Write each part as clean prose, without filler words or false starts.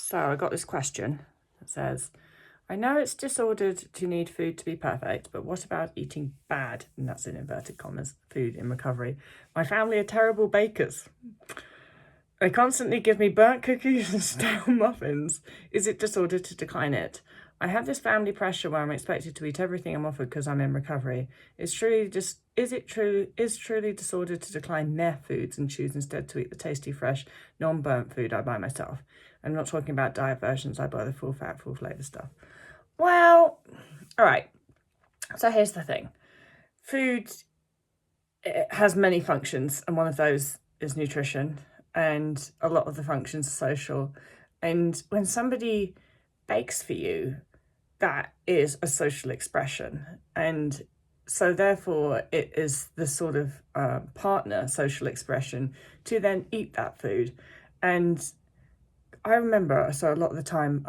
So I got this question that says, I know it's disordered to need food to be perfect, but what about eating bad, and that's in inverted commas, food in recovery? My family are terrible bakers. They constantly give me burnt cookies and stale muffins. Is it disordered to decline it? I have this family pressure where I'm expected to eat everything I'm offered because I'm in recovery. Is truly disordered to decline their foods and choose instead to eat the tasty, fresh, non-burnt food I buy myself? I'm not talking about diet versions. I buy the full fat, full flavour stuff. Well, all right. So here's the thing. Food, it has many functions, and one of those is nutrition, and a lot of the functions are social. And when somebody bakes for you, that is a social expression. And so therefore it is the sort of partner social expression to then eat that food. And I remember, so a lot of the time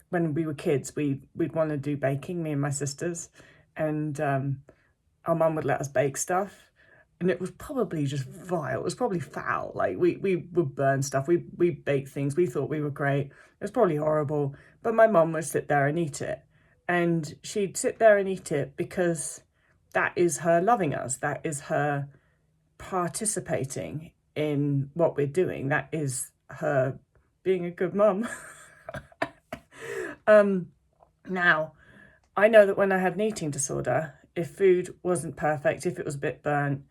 when we were kids, we'd want to do baking, me and my sisters, and our mum would let us bake stuff. And it was probably just vile. It was probably foul. Like we would burn stuff. We baked things. We thought we were great. It was probably horrible. But my mum would sit there and eat it. And she'd sit there and eat it because that is her loving us. That is her participating in what we're doing. That is her being a good mum. Now, I know that when I had an eating disorder, if food wasn't perfect, if it was a bit burnt,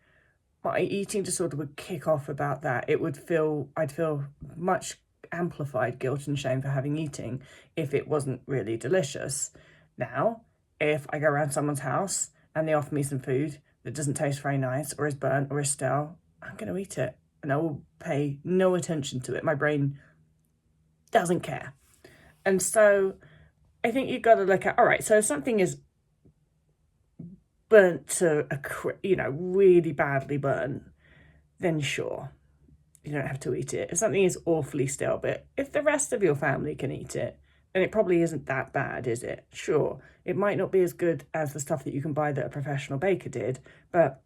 my eating disorder would kick off about that. I'd feel much amplified guilt and shame for having eating if it wasn't really delicious. Now, if I go around someone's house and they offer me some food that doesn't taste very nice or is burnt or is stale, I'm going to eat it and I will pay no attention to it. My brain doesn't care. And so I think you've got to look at, all right, so if something is burnt to really badly burnt, then sure, you don't have to eat it. If something is awfully stale, but if the rest of your family can eat it, then it probably isn't that bad, is it? Sure, it might not be as good as the stuff that you can buy that a professional baker did, but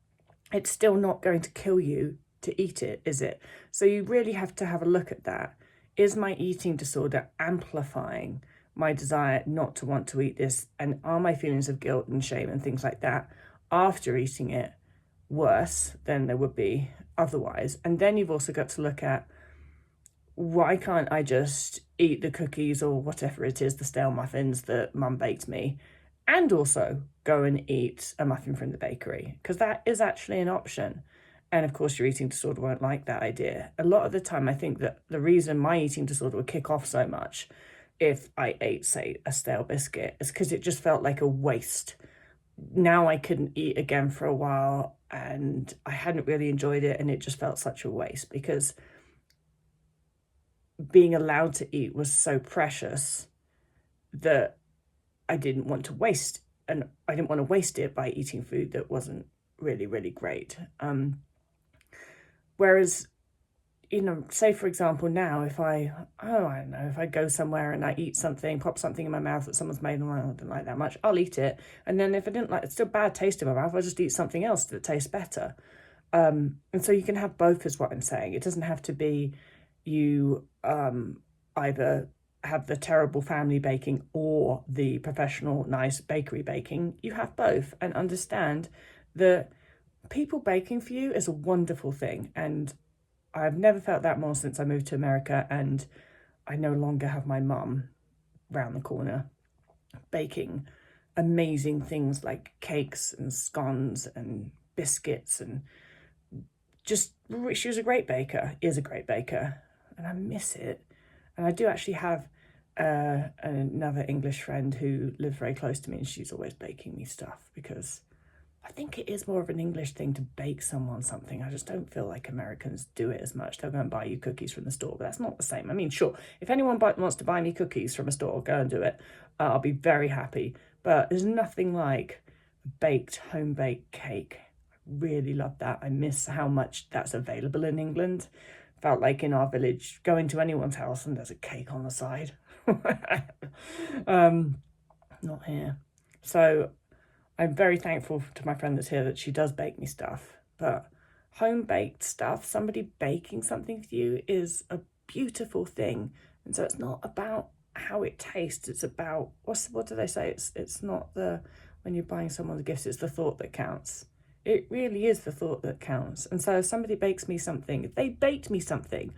it's still not going to kill you to eat it, is it? So you really have to have a look at that. Is my eating disorder amplifying my desire not to want to eat this? And are my feelings of guilt and shame and things like that after eating it worse than they would be otherwise? And then you've also got to look at, why can't I just eat the cookies or whatever it is, the stale muffins that mum baked me, and also go and eat a muffin from the bakery? Because that is actually an option. And of course, your eating disorder won't like that idea. A lot of the time, I think that the reason my eating disorder would kick off so much if I ate, say, a stale biscuit is because it just felt like a waste. Now I couldn't eat again for a while and I hadn't really enjoyed it, and it just felt such a waste because being allowed to eat was so precious that I didn't want to waste, and I didn't want to waste it by eating food that wasn't really, really great. Whereas, say for example now, if I don't know, if I go somewhere and I eat something, pop something in my mouth that someone's made and I don't like that much, I'll eat it. And then if I didn't like, it's still bad taste in my mouth, I'll just eat something else that tastes better. And so you can have both, is what I'm saying. It doesn't have to be you either have the terrible family baking or the professional nice bakery baking. You have both, and understand that people baking for you is a wonderful thing. And I've never felt that more since I moved to America, and I no longer have my mum round the corner baking amazing things like cakes and scones and biscuits, and just, she was a great baker, is a great baker, and I miss it. And I do actually have another English friend who lives very close to me, and she's always baking me stuff, because I think it is more of an English thing to bake someone something. I just don't feel like Americans do it as much. They'll go and buy you cookies from the store, but that's not the same. I mean, sure, if anyone wants to buy me cookies from a store, go and do it. I'll be very happy. But there's nothing like baked, home-baked cake. I really love that. I miss how much that's available in England. Felt like in our village, going to anyone's house and there's a cake on the side. Not here. So I'm very thankful to my friend that's here that she does bake me stuff. But home baked stuff, somebody baking something for you, is a beautiful thing. And so it's not about how it tastes, it's about, what do they say? It's not the, when you're buying someone gifts, it's the thought that counts. It really is the thought that counts. And so if somebody bakes me something, if they baked me something,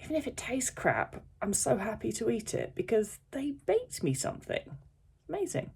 even if it tastes crap, I'm so happy to eat it because they baked me something. Amazing.